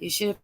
You should.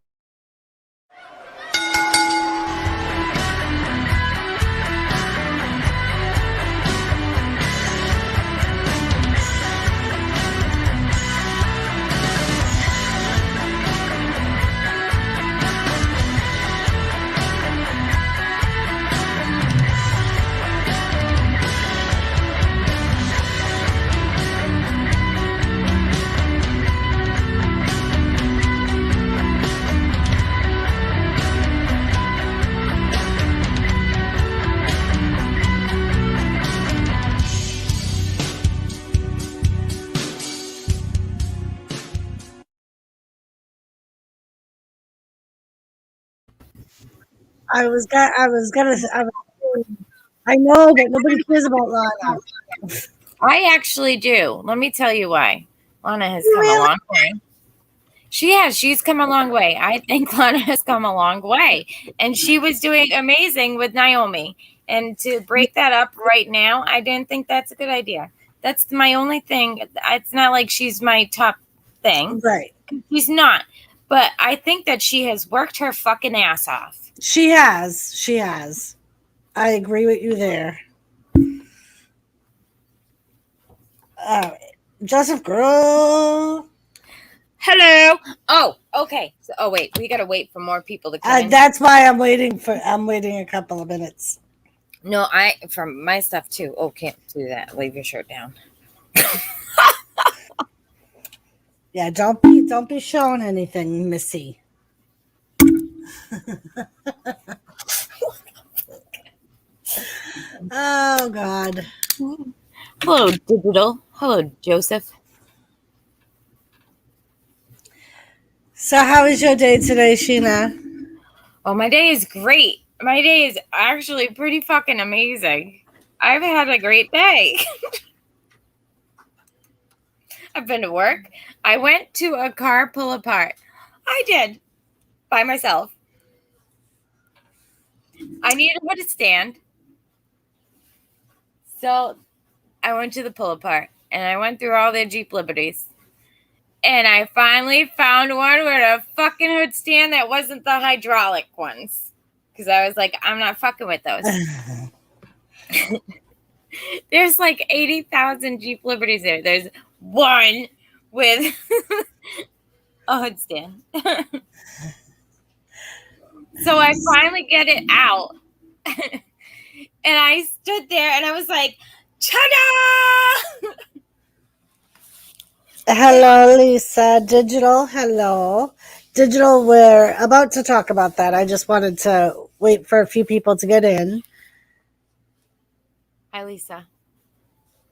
I know, but nobody cares about Lana. I actually do. Let me tell you why. Lana has come a Really? long way. She has. She's come a long way. I think Lana has come a long way. And she was doing amazing with Naomi. And to break that up right now, I didn't think that's a good idea. That's my only thing. It's not like she's my top thing. Right. She's not. But I think that she has worked her fucking ass off. She has. She has. I agree with you there. Joseph Girl. Hello. Oh, okay. So, wait. We got to wait for more people to come in. That's why I'm waiting a couple of minutes. No, from my stuff too. Oh, can't do that. Leave your shirt down. Yeah, don't be showing anything, Missy. Oh God. Hello, Digital. Hello, Joseph. So how was your day today, Sheena? Oh, my day is great. My day is actually pretty fucking amazing. I've had a great day. I've been to work. I went to a car pull apart. I did. By myself. I needed to put a stand. So I went to the pull apart and I went through all their Jeep Liberties. And I finally found one with a fucking hood stand that wasn't the hydraulic ones. Because I was like, I'm not fucking with those. There's like 80,000 Jeep Liberties there. There's one with a hood stand. So I finally get it out. And I stood there and I was like, ta-da! Hello, Lisa. Digital, hello. Digital, we're about to talk about that. I just wanted to wait for a few people to get in. Hi, Lisa.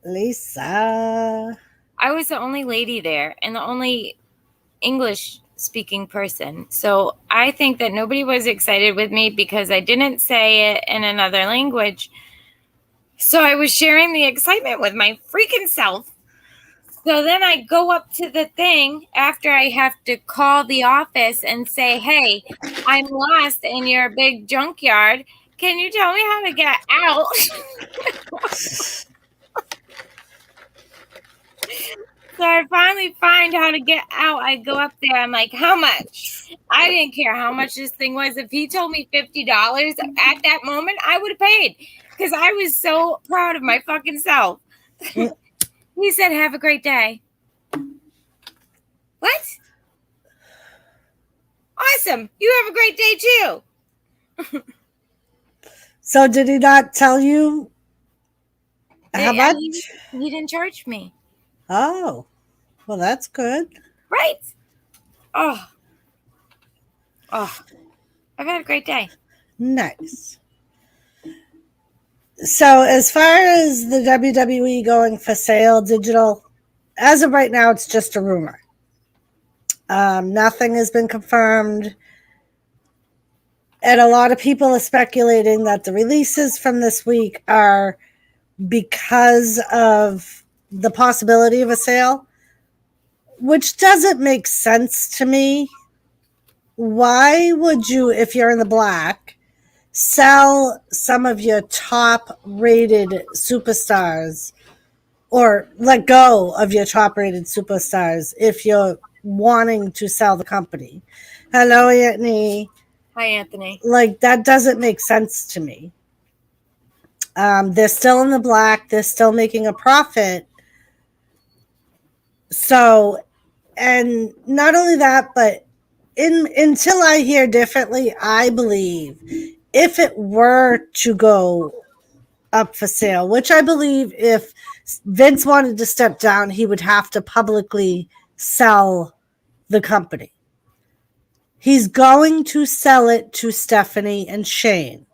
Lisa. I was the only lady there and the only English-speaking person. So I think that nobody was excited with me because I didn't say it in another language. So I was sharing the excitement with my freaking self. So then I go up to the thing after I have to call the office and say, hey, I'm lost in your big junkyard. Can you tell me how to get out? So I finally find how to get out. I go up there. I'm like, how much? I didn't care how much this thing was. If he told me $50 at that moment, I would have paid because I was so proud of my fucking self. He said, have a great day. What? Awesome. You have a great day too. So did he not tell you how much? He didn't charge me. Oh, well, that's good. Right. Oh, I've had a great day. Nice. So as far as the WWE going for sale, Digital, as of right now, it's just a rumor. Nothing has been confirmed. And a lot of people are speculating that the releases from this week are because of the possibility of a sale, which doesn't make sense to me. Why would you, if you're in the black, sell some of your top rated superstars or let go of your top rated superstars if you're wanting to sell the company. Hello, Anthony. Hi, Anthony. Like, that doesn't make sense to me. They're still in the black. They're still making a profit. So, and not only that, but until I hear differently, I believe if it were to go up for sale, which I believe if Vince wanted to step down, he would have to publicly sell the company. He's going to sell it to Stephanie and Shane.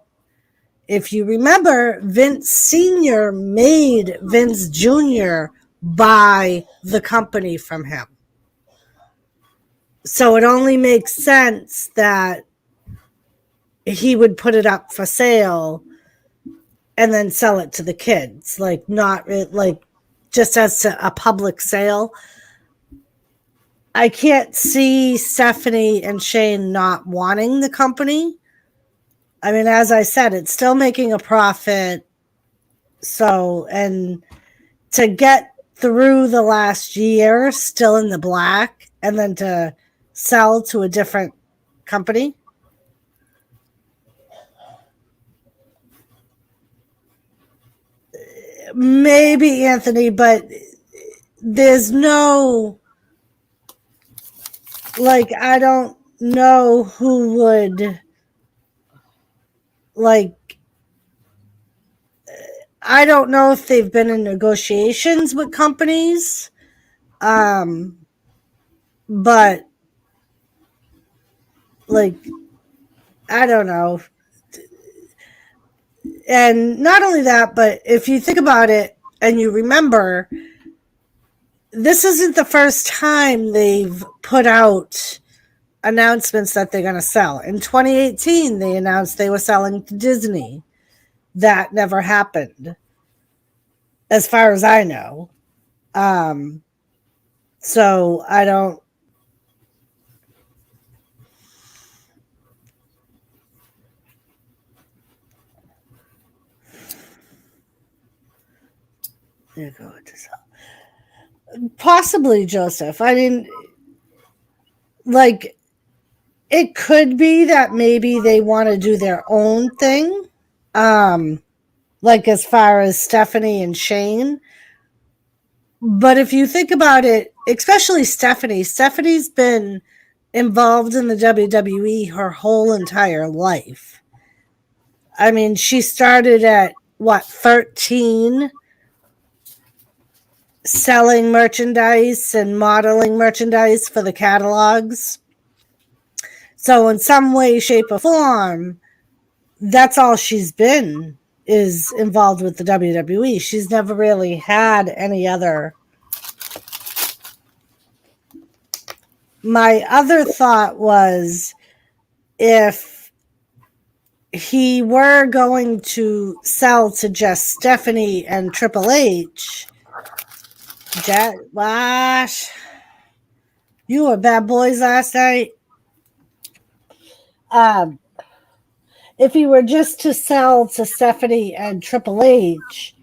If you remember, Vince Sr. made Vince Jr. buy the company from him. So it only makes sense that he would put it up for sale and then sell it to the kids, like not like just as a public sale. I can't see Stephanie and Shane not wanting the company. I mean, as I said, it's still making a profit. So, and to get through the last year still in the black and then to sell to a different company. Maybe, Anthony, but there's no, like, I don't know who would, like, I don't know if they've been in negotiations with companies. But like, I don't know. And not only that, but if you think about it and you remember, this isn't the first time they've put out announcements that they're going to sell. In 2018, they announced they were selling to Disney. That never happened, as far as I know. So I don't. There you go. Possibly, Joseph. I mean, like, it could be that maybe they want to do their own thing. Like as far as Stephanie and Shane. But if you think about it, especially Stephanie's been involved in the WWE her whole entire life. I mean, she started at what, 13, selling merchandise and modeling merchandise for the catalogs. So in some way, shape, or form, that's all she's been, is involved with the WWE. She's never really had any other. My other thought was, if he were going to sell to just Stephanie and Triple H, Wash, you were bad boys last night. If he were just to sell to Stephanie and Triple H,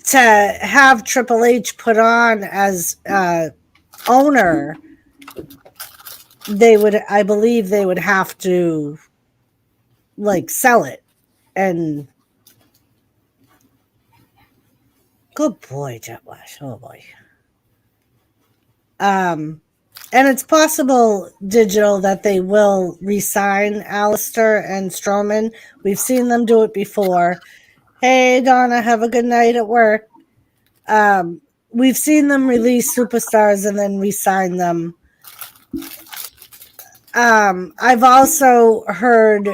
to have Triple H put on as owner, I believe they would have to like sell it. And good boy, Jet Wash. Oh boy. And it's possible, Digital, that they will re-sign Alistair and Strowman. We've seen them do it before. Hey, Donna, have a good night at work. We've seen them release superstars and then re-sign them. I've also heard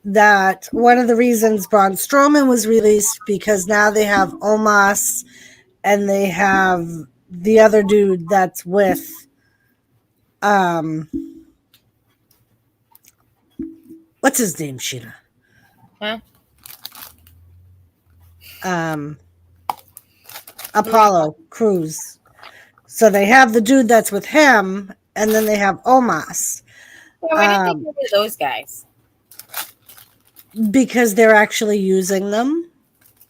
that one of the reasons Braun Strowman was released because now they have Omos and they have the other dude that's with what's his name, Sheena? Huh? Apollo Crews. So they have the dude that's with him, and then they have Omos. Yeah, why didn't they go to those guys? Because they're actually using them.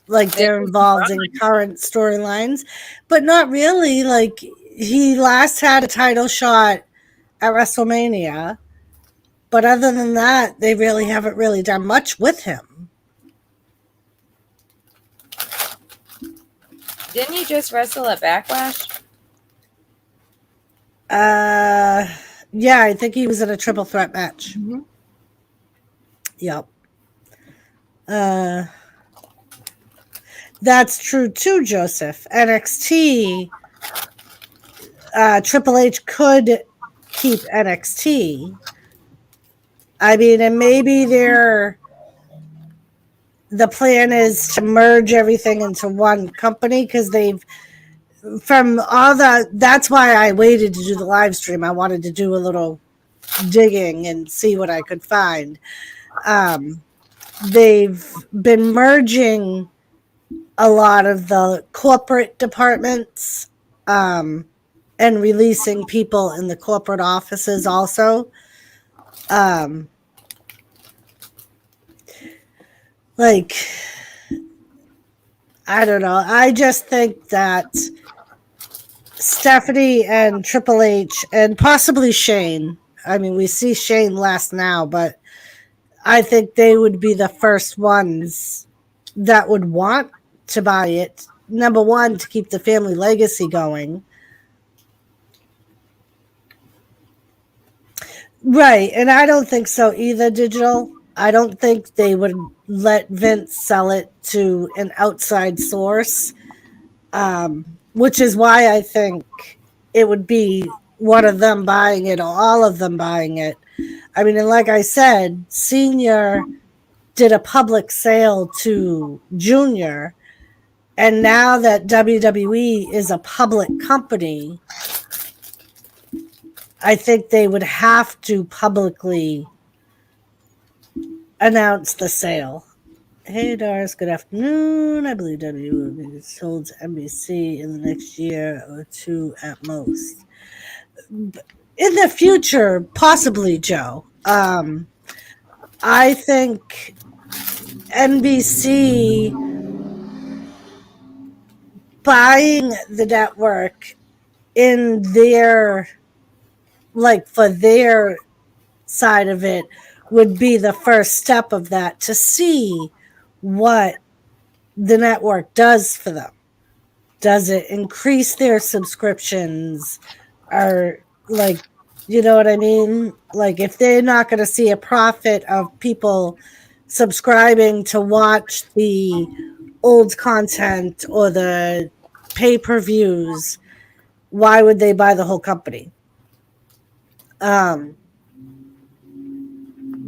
Like, they're involved in current storylines, but not really. Like, he last had a title shot at WrestleMania, but other than that, they really haven't really done much with him. Didn't he just wrestle at Backlash? Yeah, I think he was in a triple threat match. Mm-hmm. Yep. That's true too, Joseph. NXT, Triple H could keep NXT. I mean, and maybe the plan is to merge everything into one company because they've from all that's why I waited to do the live stream. I wanted to do a little digging and see what I could find. They've been merging a lot of the corporate departments and releasing people in the corporate offices also. Like, I don't know. I just think that Stephanie and Triple H and possibly Shane. I mean, we see Shane last now, but I think they would be the first ones that would want to buy it. Number one, to keep the family legacy going. Right. And I don't think so either, Digital. I don't think they would let Vince sell it to an outside source, which is why I think it would be one of them buying it or all of them buying it. I mean, and like I said, Senior did a public sale to Junior, and now that WWE is a public company, I think they would have to publicly announce the sale. Hey, Doris, good afternoon. I believe WWE will be sold to NBC in the next year or two at most. In the future, possibly, Joe. I think NBC buying the network in their, like, for their side of it would be the first step of that to see what the network does for them. Does it increase their subscriptions? Or, like, you know what I mean? Like, if they're not going to see a profit of people subscribing to watch the old content or the pay-per-views, why would they buy the whole company?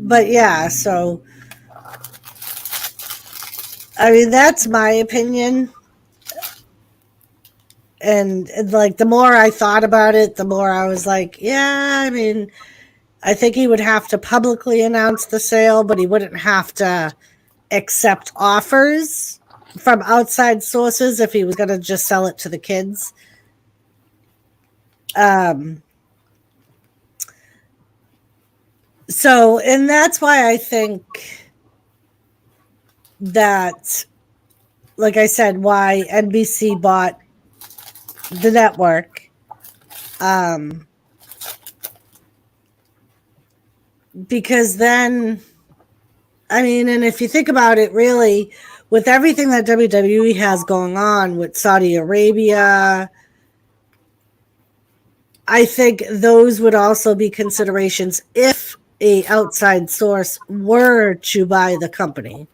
But yeah, so I mean, that's my opinion. And like, the more I thought about it, the more I was like, yeah, I mean, I think he would have to publicly announce the sale, but he wouldn't have to accept offers from outside sources if he was going to just sell it to the kids. So, and that's why I think that, like I said, why NBC bought the network. Because then, I mean, and if you think about it, really, with everything that WWE has going on with Saudi Arabia, I think those would also be considerations if a outside source were to buy the company.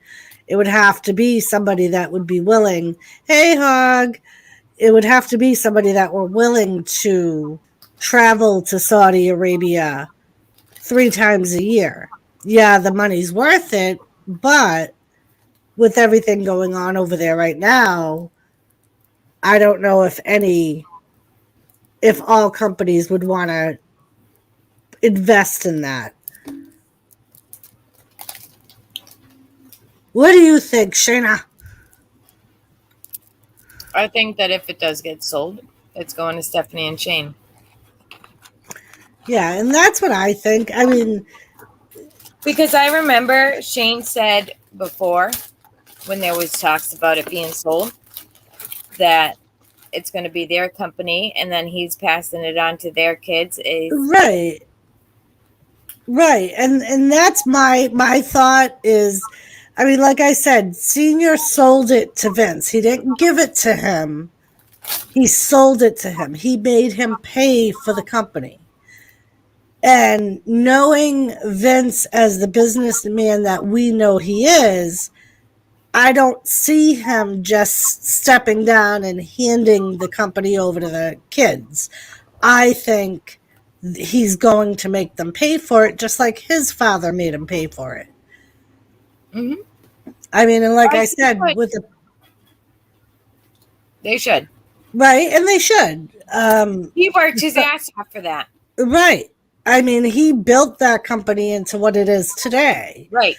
It would have to be somebody that would be willing. Hey, Hog. It would have to be somebody that were willing to travel to Saudi Arabia 3 times a year. Yeah, the money's worth it, but with everything going on over there right now, I don't know if all companies would want to invest in that. What do you think, Shayna? I think that if it does get sold, it's going to Stephanie and Shane. Yeah, and that's what I think. I mean, because I remember Shane said before, when there was talks about it being sold, that it's going to be their company, and then he's passing it on to their kids. Is Right. Right. And that's my thought is, I mean, like I said, Senior sold it to Vince. He didn't give it to him. He sold it to him. He made him pay for the company. And knowing Vince as the businessman that we know he is, I don't see him just stepping down and handing the company over to the kids. I think he's going to make them pay for it, just like his father made him pay for it. mm-hmm. I mean, and like I said, with the They should. right, and they should. He worked his ass off for that. Right. I mean, he built that company into what it is today. Right.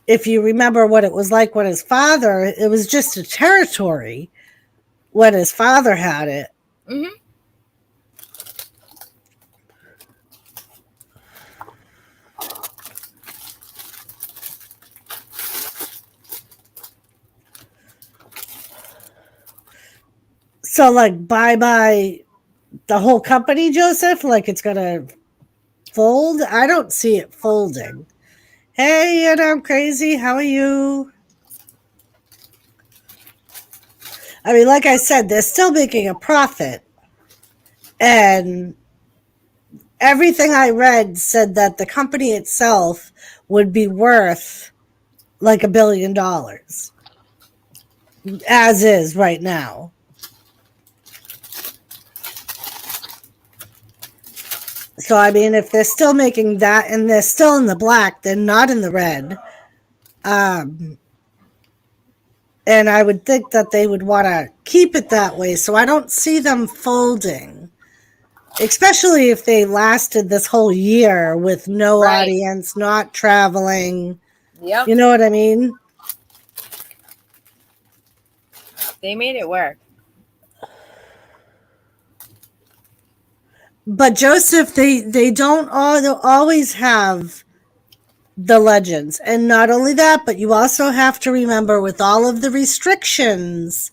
If you remember what it was like when his father, it was just a territory when his father had it. Mm-hmm. So, like, bye the whole company, Joseph? Like, it's going to fold? I don't see it folding. Hey, and I'm crazy. How are you? I mean, like I said, they're still making a profit. And everything I read said that the company itself would be worth like $1 billion as is right now. So, I mean, if they're still making that and they're still in the black, they're not in the red. And I would think that they would want to keep it that way. So I don't see them folding, especially if they lasted this whole year with no audience, not traveling. Yep. You know what I mean? They made it work. But Joseph, they don't always have the legends. And not only that, but you also have to remember with all of the restrictions,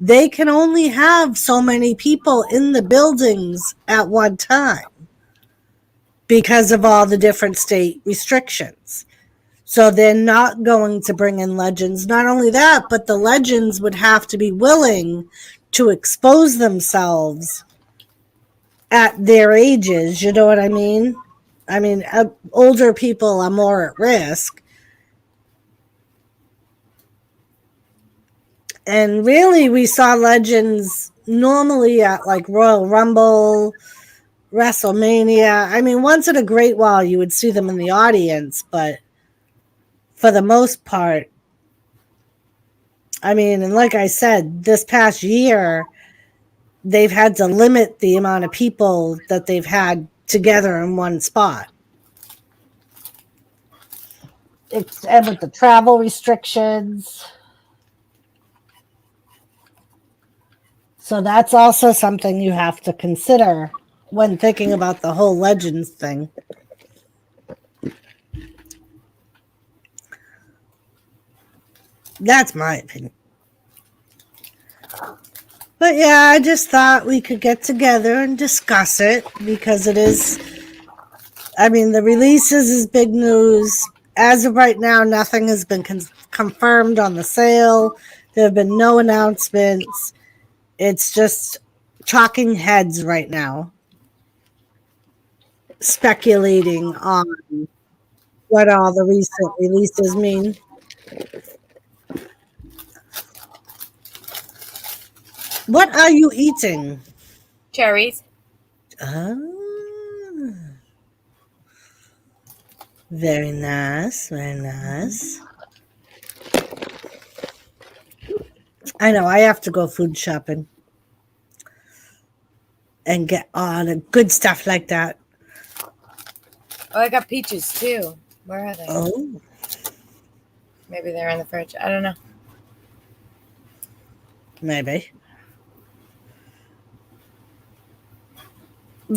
they can only have so many people in the buildings at one time because of all the different state restrictions. So they're not going to bring in legends. Not only that, but the legends would have to be willing to expose themselves at their ages. You know what I mean? I mean, older people are more at risk. And really, we saw legends normally at like Royal Rumble, WrestleMania. I mean, once in a great while, you would see them in the audience, but for the most part, I mean, and like I said, this past year, they've had to limit the amount of people that they've had together in one spot. And with the travel restrictions. So that's also something you have to consider when thinking about the whole legends thing. That's my opinion. But yeah, I just thought we could get together and discuss it because it is, I mean, the releases is big news. As of right now, nothing has been confirmed on the sale. There have been no announcements. It's just talking heads right now, speculating on what all the recent releases mean. What are you eating? Cherries. Very nice, very nice. I know, I have to go food shopping and get all the good stuff like that. Oh, I got peaches too. Where are they? Oh. Maybe they're in the fridge. I don't know. Maybe.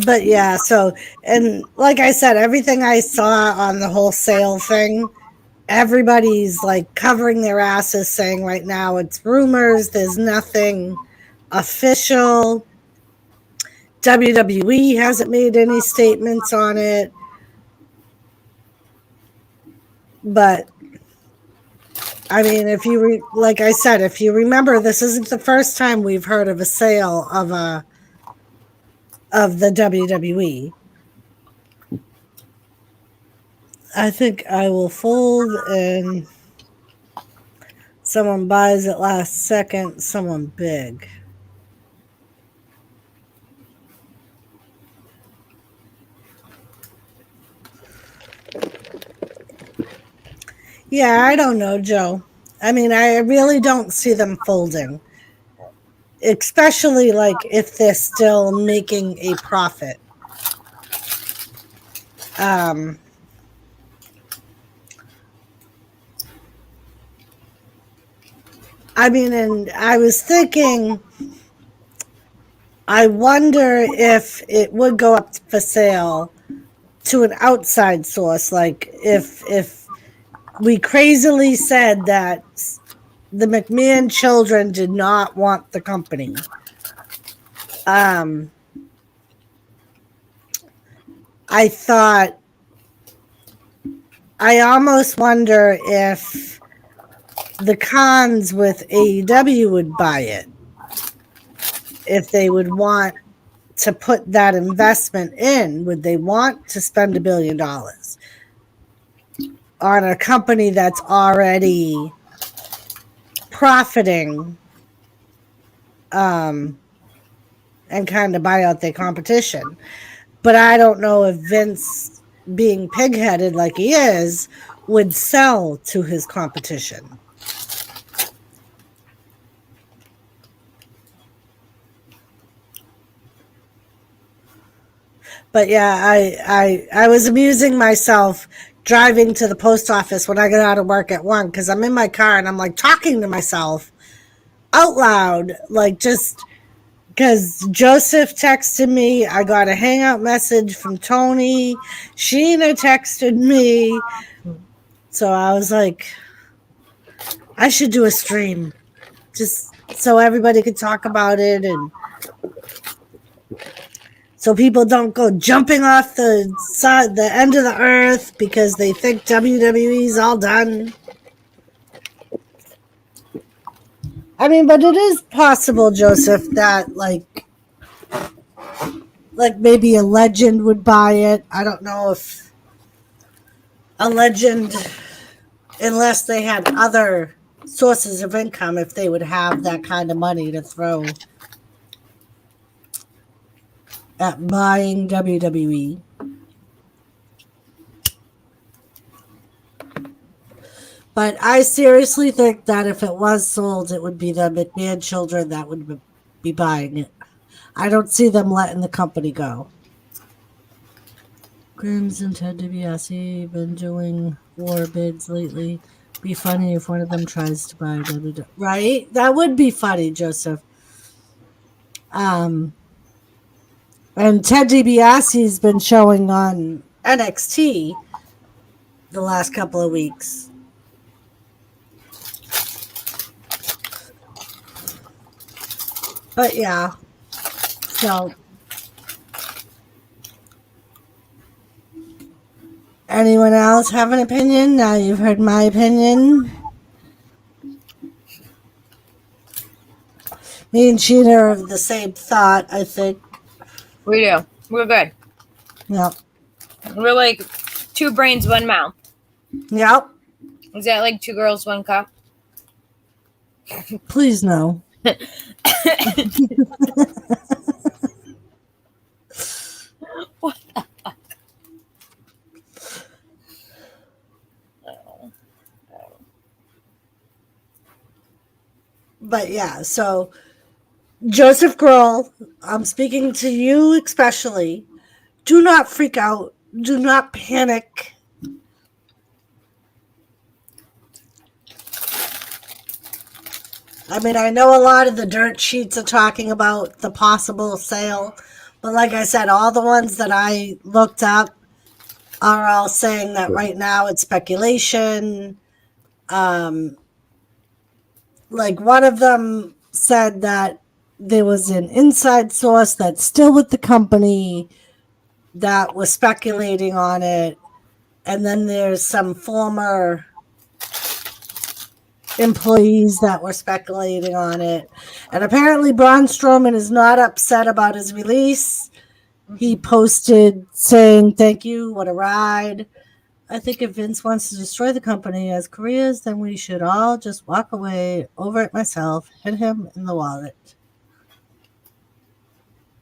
But yeah, so, and like I said, everything I saw on the whole sale thing, everybody's like covering their asses saying right now it's rumors, there's nothing official. WWE hasn't made any statements on it. But I mean, like I said, if you remember, this isn't the first time we've heard of a sale of the WWE. I think I will fold and someone buys it last second, someone big. Yeah, I don't know, Joe. I mean, I really don't see them folding, especially like if they're still making a profit. Um, I mean, and I was thinking, I wonder if it would go up for sale to an outside source, like if we crazily said that the McMahon children did not want the company. I thought, I almost wonder if the cons with AEW would buy it, if they would want to put that investment in. Would they want to spend $1 billion on a company that's already profiting, and kind of buy out their competition? But I don't know if Vince, being pigheaded like he is, would sell to his competition. But yeah, I was amusing myself driving to the post office when I got out of work at 1, because I'm in my car and I'm like talking to myself out loud, like, just because Joseph texted me. I got a hangout message from Tony. Sheena texted me. So I was like, I should do a stream just so everybody could talk about it, and so people don't go jumping off the side, the end of the earth, because they think WWE's all done. I mean, but it is possible, Joseph, that like maybe a legend would buy it. I don't know if a legend, unless they had other sources of income, if they would have that kind of money to throw at buying WWE. But I seriously think that if it was sold, it would be the McMahon children that would be buying it. I don't see them letting the company go. Grims and Ted DiBiase been doing war bids lately. Be funny if one of them tries to buy WWE. Right? That would be funny, Joseph. And Ted DiBiase's been showing on NXT the last couple of weeks. But yeah, so anyone else have an opinion? Now you've heard my opinion. Me and Sheena are of the same thought, I think. We do. We're good. Yep. We're like two brains, one mouth. Yep. Is that like two girls, one cup? Please no. What the fuck? Oh. But yeah, so Joseph Grohl, I'm speaking to you especially. Do not freak out. Do not panic. I mean, I know a lot of the dirt sheets are talking about the possible sale, but like I said, all the ones that I looked up are all saying that right now it's speculation. Like one of them said that there was an inside source that's still with the company that was speculating on it. And then there's some former employees that were speculating on it. And apparently, Braun Strowman is not upset about his release. He posted saying, "Thank you, what a ride. I think if Vince wants to destroy the company as careers, then we should all just walk away. Over it myself, hit him in the wallet."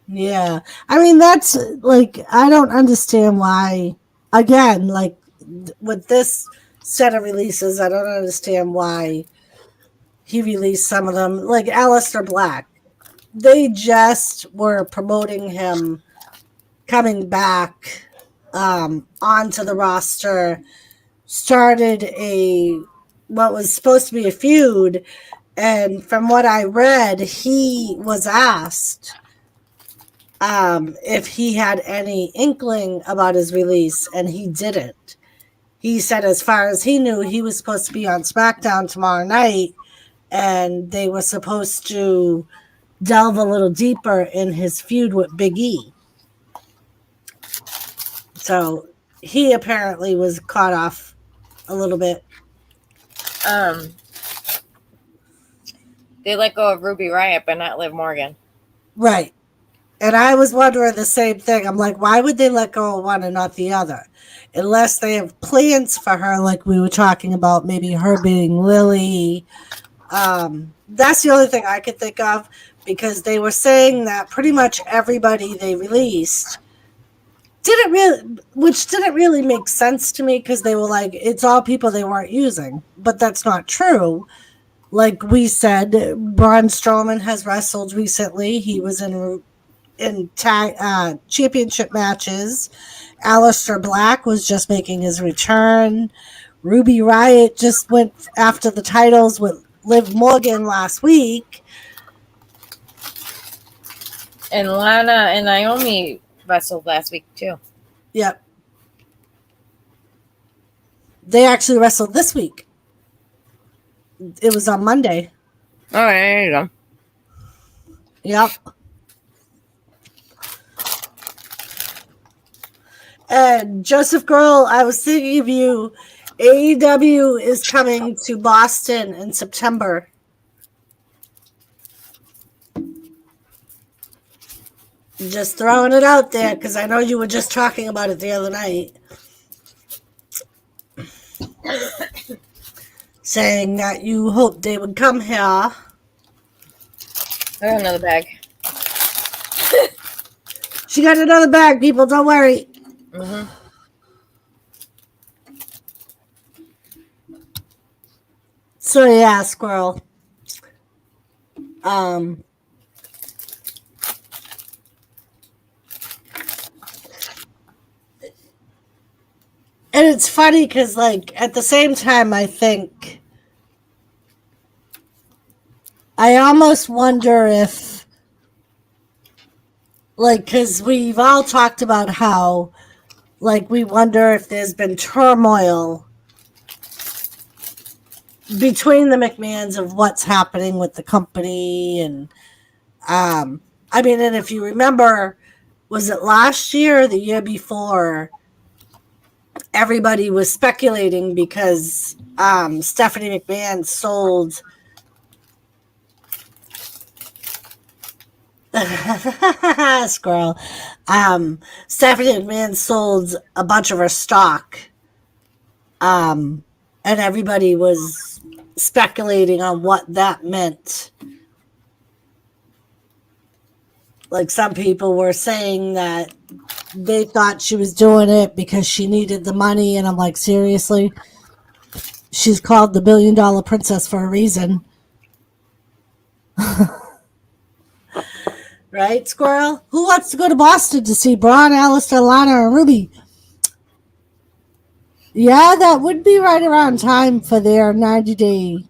Yeah. I mean, that's like, I don't understand why, again, like with this set of releases, I don't understand why he released some of them. Like Aleister Black, they just were promoting him coming back onto the roster, started a what was supposed to be a feud, and from what I read, he was asked if he had any inkling about his release, and he didn't. He said, as far as he knew, he was supposed to be on SmackDown tomorrow night, and they were supposed to delve a little deeper in his feud with Big E. So he apparently was caught off a little bit. They let go of Ruby Riott, but not Liv Morgan. Right. And I was wondering the same thing. I'm like, why would they let go of one and not the other? Unless they have plans for her, like we were talking about, maybe her being Lily. That's the only thing I could think of, because they were saying that pretty much everybody they released which didn't really make sense to me, because they were like, it's all people they weren't using. But that's not true. Like we said, Braun Strowman has wrestled recently. He was in championship matches. Aleister Black was just making his return. Ruby Riott just went after the titles with Liv Morgan last week. And Lana and Naomi wrestled last week too. Yep. They actually wrestled this week. It was on Monday. Oh, there you go. Yep. And Joseph Girl, I was thinking of you. AEW is coming to Boston in September. Just throwing it out there, because I know you were just talking about it the other night. Saying that you hoped they would come here. I got another bag. She got another bag, people. Don't worry. Mm-hmm. So yeah, Squirrel. And it's funny because, like, at the same time, I think I almost wonder if, like, because we've all talked about how, like, we wonder if there's been turmoil between the McMahons of what's happening with the company. And I mean, and if you remember, was it last year or the year before, everybody was speculating because Stephanie McMahon sold Squirrel. Stephanie McMahon sold a bunch of her stock. And everybody was speculating on what that meant. Like, some people were saying that they thought she was doing it because she needed the money, and I'm like, seriously? She's called the $1 billion princess for a reason. Right, Squirrel? Who wants to go to Boston to see Braun, Aleister, Lana, or Ruby? Yeah, that would be right around time for their 90-day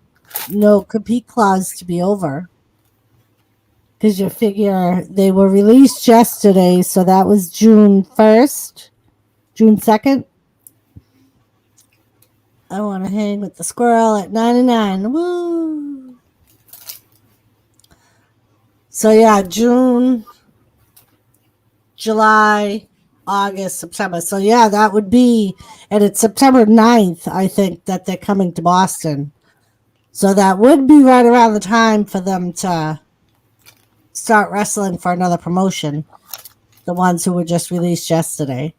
no compete clause to be over. Because you figure they were released yesterday, so that was June 1st, June 2nd. I want to hang with the squirrel at 99. Woo! So yeah, June, July, August, September. So yeah, that would be, and it's September 9th, I think, that they're coming to Boston. So that would be right around the time for them to start wrestling for another promotion. The ones who were just released yesterday.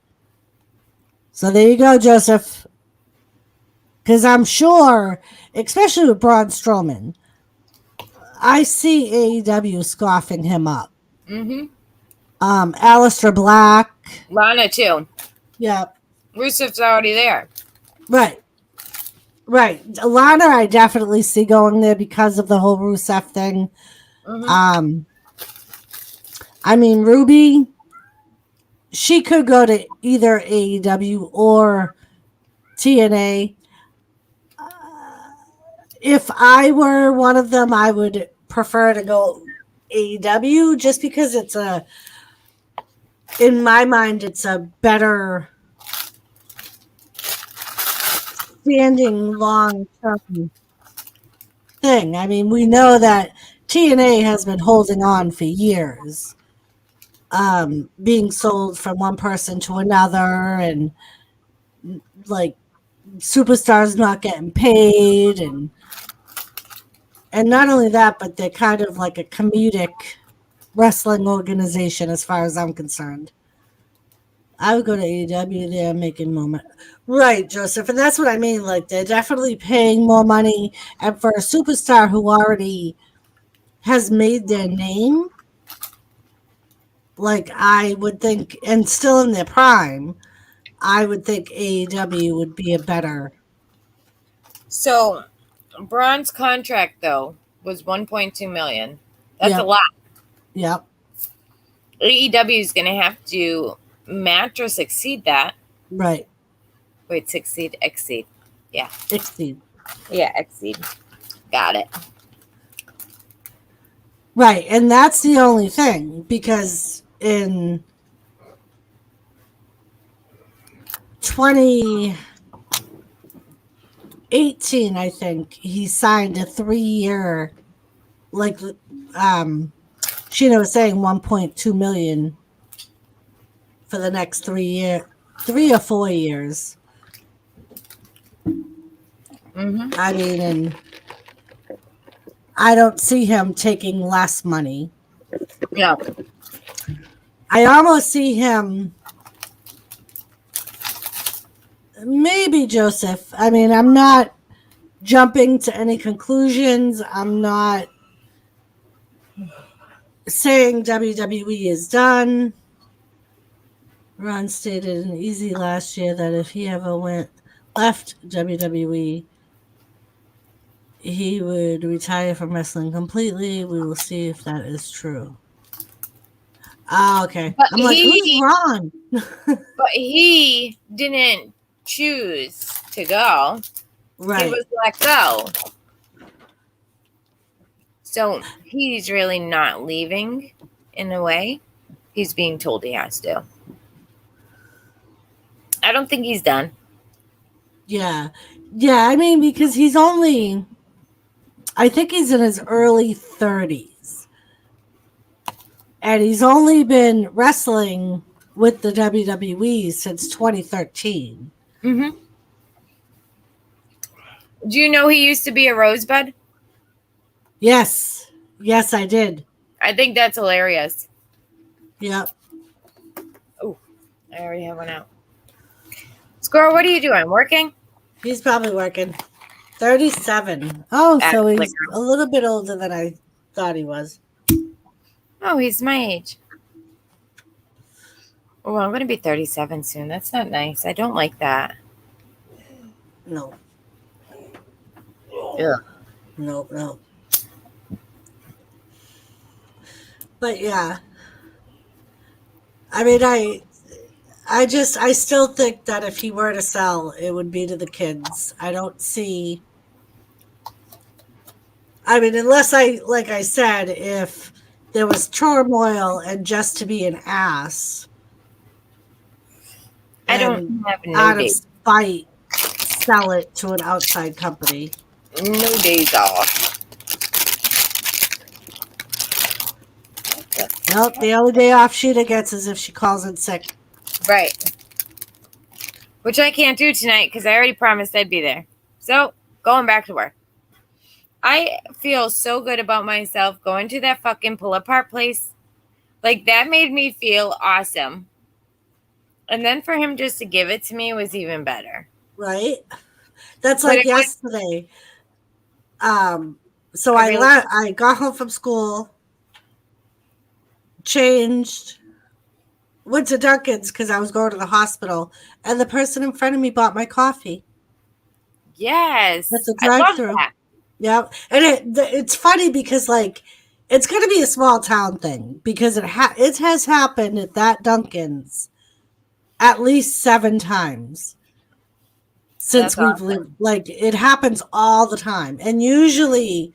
So there you go, Joseph. Because I'm sure, especially with Braun Strowman, I see AEW scoffing him up. Mm-hmm. Aleister Black. Lana too. Yeah. Rusev's already there. Right. Right. Lana, I definitely see going there because of the whole Rusev thing. Mm-hmm. I mean, Ruby, she could go to either AEW or TNA. If I were one of them, I would prefer to go AEW just because it's in my mind, it's a better standing long term thing. I mean, we know that TNA has been holding on for years, being sold from one person to another, and like superstars not getting paid, and not only that, but they're kind of like a comedic wrestling organization as far as I'm concerned. I would go to AEW. They're making more money. Right, Joseph. And that's what I mean. Like, they're definitely paying more money. And for a superstar who already has made their name, like, I would think, and still in their prime, I would think AEW would be a better. So, Braun's contract though was 1.2 million. That's a Yep. lot. Yep. AEW is going to have to match or exceed that. Right. Wait, exceed. Yeah. Exceed. Yeah, exceed. Got it. Right. And that's the only thing because in 2018, I think, he signed a 3-year, like, Sheena was saying 1.2 million for the next 3 or 4 years. Mm-hmm. I mean, and I don't see him taking less money. Yeah. I almost see him, maybe Joseph. I mean, I'm not jumping to any conclusions. I'm not saying WWE is done. Ron stated in Easy last year that if he ever left WWE, he would retire from wrestling completely. We will see if that is true. Ah, okay. But I'm like, who's Ron? But he didn't choose to go. Right. He was let go. So he's really not leaving in a way. He's being told he has to. I don't think he's done. Yeah. Yeah, I mean, because he's only, I think he's in his early 30s. And he's only been wrestling with the WWE since 2013. Mm-hmm. Do you know he used to be a Rosebud? Yes. Yes, I did. I think that's hilarious. Yep. Oh, I already have one out. Squirrel, what are you doing? Working? He's probably working. 37. Oh, so he's a little bit older than I thought he was. Oh, he's my age. Oh, I'm going to be 37 soon. That's not nice. I don't like that. No. Yeah. No. But yeah. I mean, I still think that if he were to sell, it would be to the kids. I don't see. I mean, unless like I said, if there was turmoil and just to be an ass. I don't have no out days. of spite, sell it to an outside company. No days off. Nope, the only day off Sheeta gets is if she calls in sick. Right. Which I can't do tonight because I already promised I'd be there. So, going back to work. I feel so good about myself going to that fucking pull apart place. Like, that made me feel awesome. And then for him just to give it to me was even better. Right? That's But like it was, yesterday. Um, so I really, I got home from school, changed, went to Dunkin's because I was going to the hospital, and the person in front of me bought my coffee at yes, the I love drive-through. that. Yep, and it's funny because like it's going to be a small town thing because it has happened at that Dunkin's at least 7 times since That's we've awesome. lived. Like it happens all the time, and usually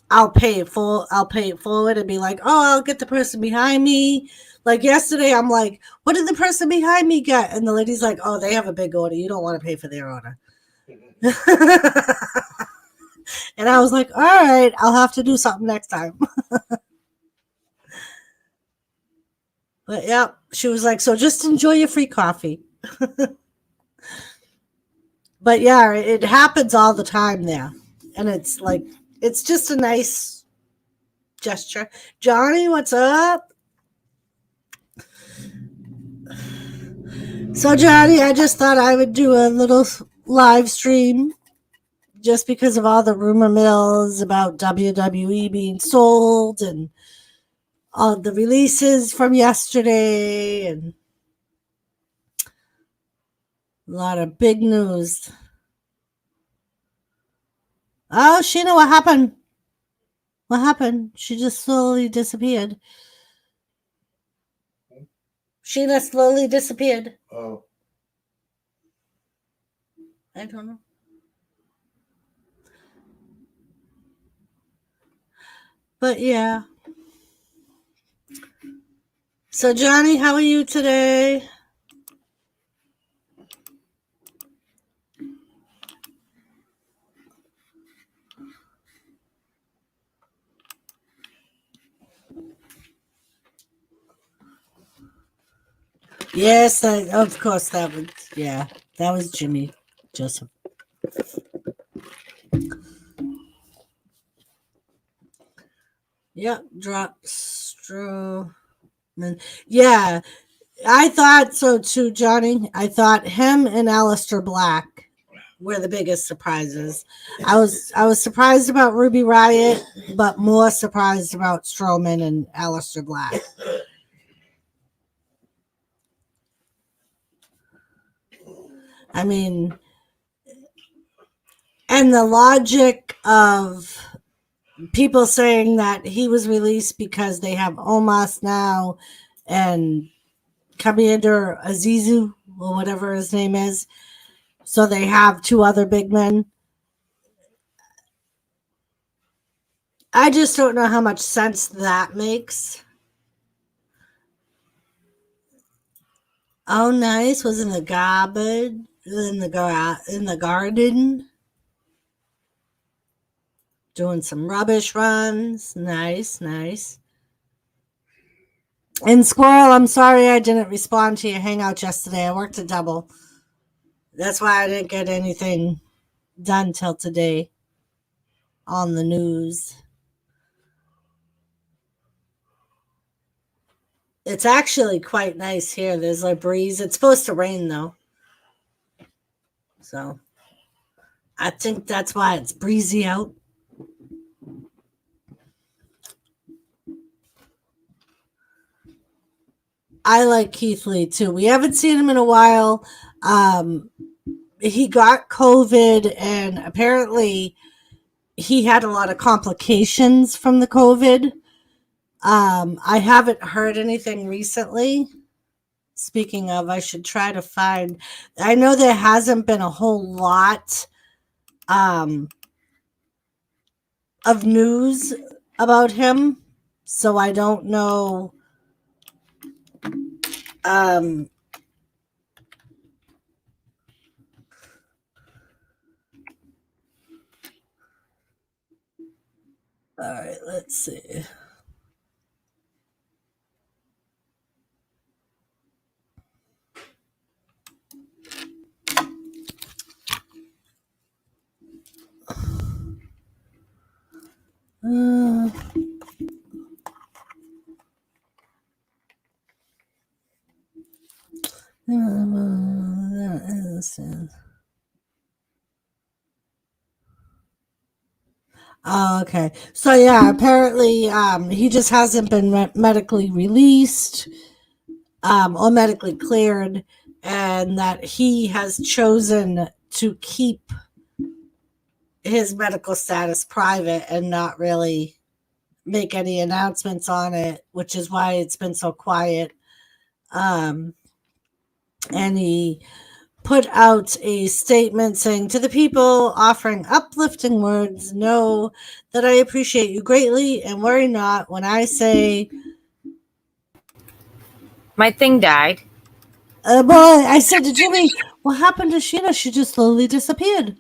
I'll pay it forward and be like, oh, I'll get the person behind me. Like yesterday, I'm like, what did the person behind me get? And the lady's like, oh, they have a big order. You don't want to pay for their order. And I was like, all right, I'll have to do something next time. But yeah, she was like, so just enjoy your free coffee. But yeah, it happens all the time there. And it's like, it's just a nice gesture. Johnny, what's up? So, Johnny, I just thought I would do a little live stream just because of all the rumor mills about WWE being sold and all the releases from yesterday and a lot of big news. Oh, Sheena, what happened? What happened? She just slowly disappeared. Sheena slowly disappeared. Oh. I don't know. But yeah. So, Johnny, how are you today? Yes, of course that was, yeah, that was Jimmy Joseph. Yep, drop Strowman. Yeah, I thought so too, Johnny. I thought him and Aleister Black were the biggest surprises. I was surprised about Ruby Riott, but more surprised about Strowman and Aleister Black. I mean, and the logic of people saying that he was released because they have Omos now and Commander Azizu or whatever his name is. So they have two other big men. I just don't know how much sense that makes. Oh, nice. Was in the garbage in the garden, doing some rubbish runs. Nice, nice. And Squirrel, I'm sorry I didn't respond to your hangout yesterday. I worked a double. That's why I didn't get anything done till today on the news. It's actually quite nice here. There's a breeze. It's supposed to rain though. So I think that's why it's breezy out. I like Keith Lee too. We haven't seen him in a while. Um, he got COVID, and apparently he had a lot of complications from the COVID. I haven't heard anything recently. Speaking of, I should try to find. I know there hasn't been a whole lot um, of news about him, so I don't know. Um, all right, let's see. Uh, oh, okay. So yeah, apparently he just hasn't been medically released or medically cleared, and that he has chosen to keep his medical status private and not really make any announcements on it, which is why it's been so quiet. Um, and he put out a statement saying, to the people offering uplifting words, know that I appreciate you greatly and worry not when I say, My thing died. boy, I said to Jimmy, what happened to Sheena? She just slowly disappeared.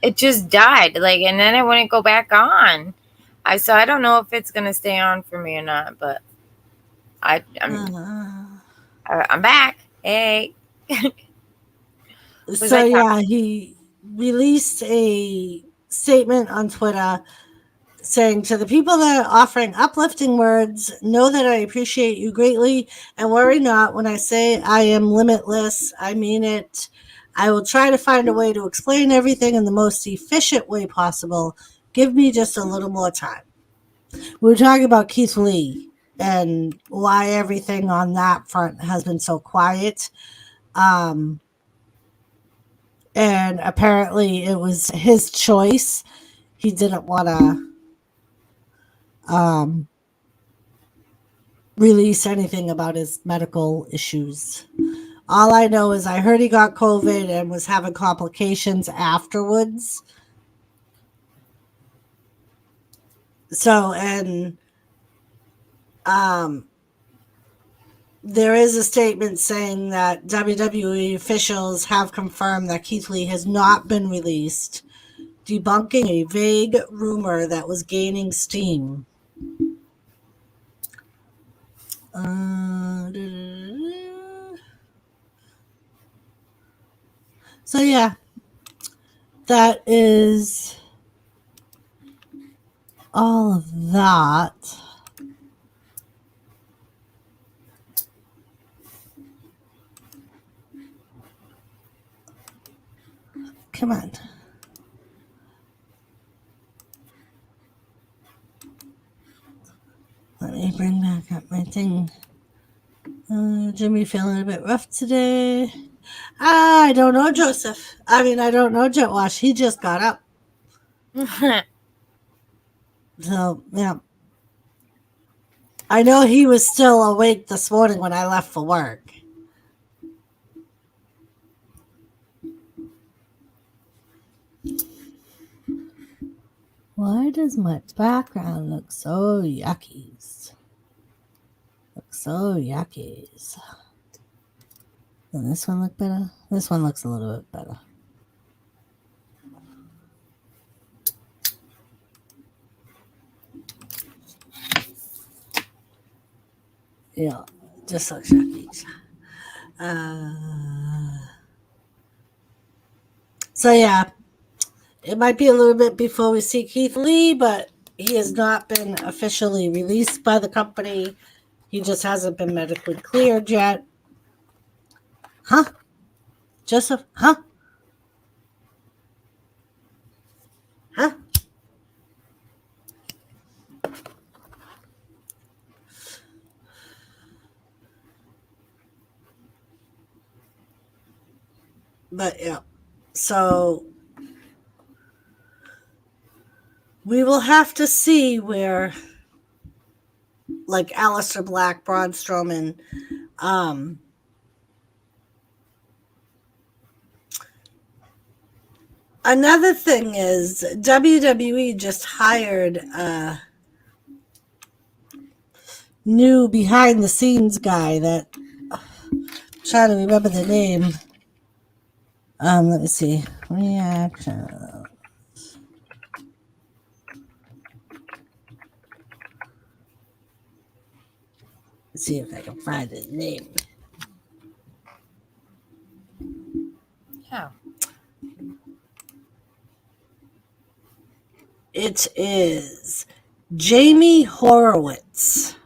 It just died, like, and then it wouldn't go back on. I don't know if it's gonna stay on for me or not, but I I'm Uh, I'm back. Hey, was so I yeah, talking? he released a statement on Twitter saying, to the people that are offering uplifting words, know that I appreciate you greatly and worry not when I say I am limitless. I mean it. I will try to find a way to explain everything in the most efficient way possible. Give me just a little more time. We were talking about Keith Lee and why everything on that front has been so quiet. Um, and apparently it was his choice. He didn't want to release anything about his medical issues. All I know is I heard he got COVID and was having complications afterwards. So, and um, there is a statement saying that WWE officials have confirmed that Keith Lee has not been released, debunking a vague rumor that was gaining steam. So, yeah, that is all of that. Come on. Let me bring back up my thing. Jimmy feeling a bit rough today. I don't know, Joseph. I mean, I don't know, Jet Wash. He just got up. So, yeah. I know he was still awake this morning when I left for work. Why does my background look so yuckies? Look so yuckies. Does this one look better? This one looks a little bit better. Yeah, just looks yuckies. So yeah, it might be a little bit before we see Keith Lee, but he has not been officially released by the company. He just hasn't been medically cleared yet. Huh? Joseph? Huh? Huh? But yeah. So we will have to see where, like Aleister Black, Braun Strowman, another thing is WWE just hired a new behind the scenes guy that I'm trying to remember the name. Let me see. Reaction. Let's see if I can find his name. Yeah. It is Jamie Horowitz.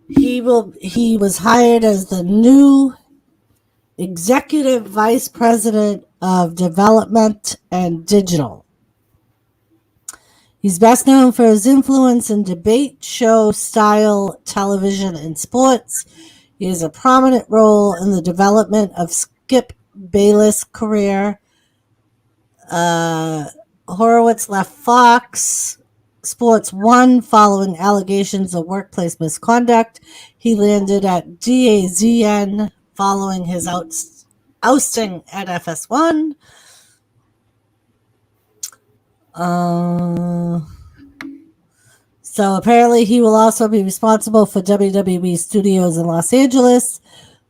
He was hired as the new executive vice president of development and digital. He's best known for his influence in debate show style television and sports. He has a prominent role in the development of Skip Bayless' career. Horowitz left Fox Sports 1 following allegations of workplace misconduct. He landed at DAZN following his ousting at FS1. So apparently he will also be responsible for WWE Studios in Los Angeles,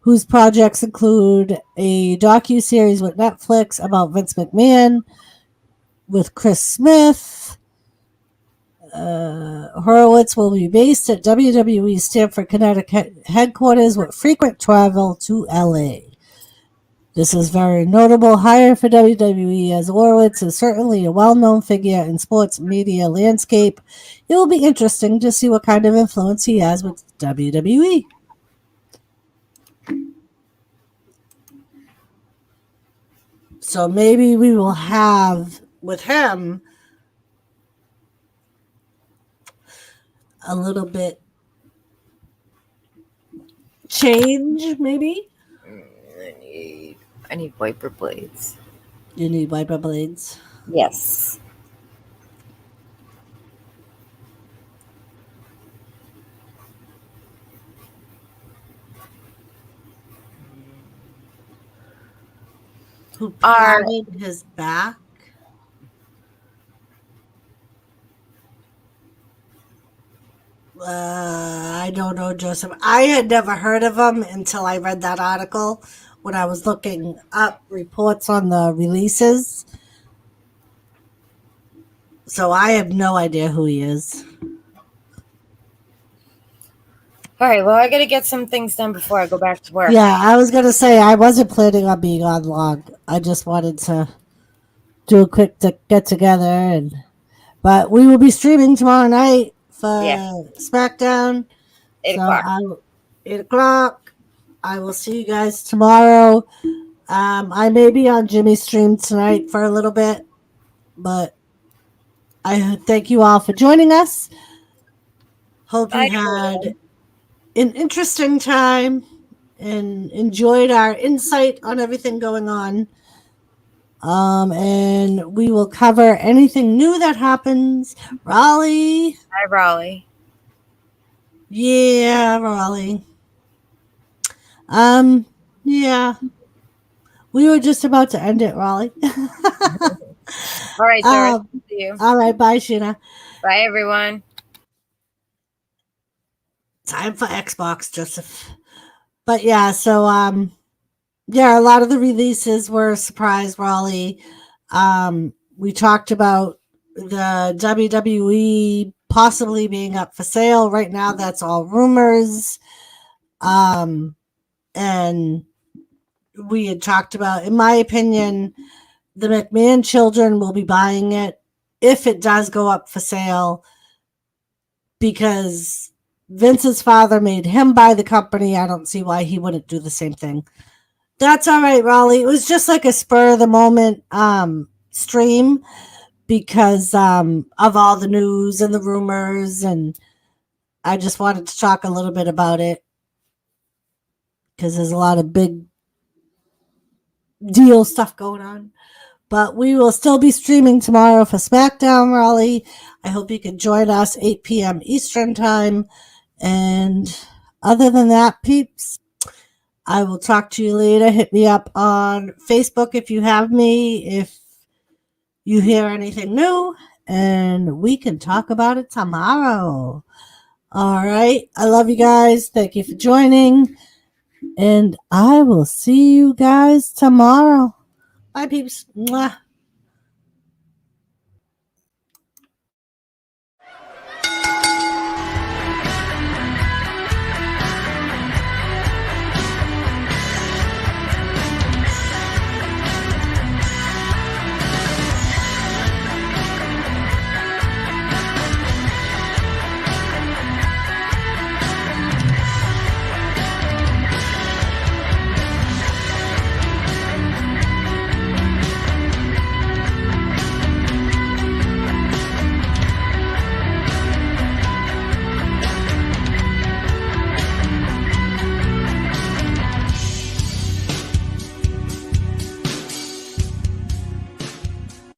whose projects include a docu-series with Netflix about Vince McMahon with Chris Smith. Horowitz will be based at WWE Stamford, Connecticut headquarters with frequent travel to LA. This is a very notable hire for WWE, as Horowitz is certainly a well-known figure in sports media landscape. It will be interesting to see what kind of influence he has with WWE. So maybe we will have with him a little bit change, maybe. I need wiper blades. You need wiper blades. Yes. Who patted his back? I don't know, Joseph. I had never heard of him until I read that article when I was looking up reports on the releases. So I have no idea who he is. All right, well, I got to get some things done before I go back to work. Yeah, I was going to say I wasn't planning on being on long. I just wanted to do a quick get together, but we will be streaming tomorrow night for SmackDown. 8 o'clock. 8 o'clock. I will see you guys tomorrow. I may be on Jimmy's stream tonight for a little bit, but I thank you all for joining us. Hope you had an interesting time and enjoyed our insight on everything going on. And we will cover anything new that happens. Raleigh. Hi, Raleigh. Yeah, Raleigh. Yeah. We were just about to end it, Raleigh. All right, Sarah. See you. All right, bye, Sheena. Bye, everyone. Time for Xbox, Joseph. But yeah, so yeah, a lot of the releases were a surprise, Raleigh. We talked about the WWE possibly being up for sale. Right now, that's all rumors. And we had talked about, in my opinion, the McMahon children will be buying it if it does go up for sale, because Vince's father made him buy the company. I don't see why he wouldn't do the same thing. That's all right, Raleigh. It was just like a spur of the moment stream because of all the news and the rumors, and I just wanted to talk a little bit about it because there's a lot of big deal stuff going on. But we will still be streaming tomorrow for SmackDown, Raleigh. I hope you can join us 8 p.m. Eastern time. And other than that, peeps, I will talk to you later. Hit me up on Facebook if you have me, if you hear anything new, and we can talk about it tomorrow. All right. I love you guys. Thank you for joining. And I will see you guys tomorrow. Bye, peeps. Mwah.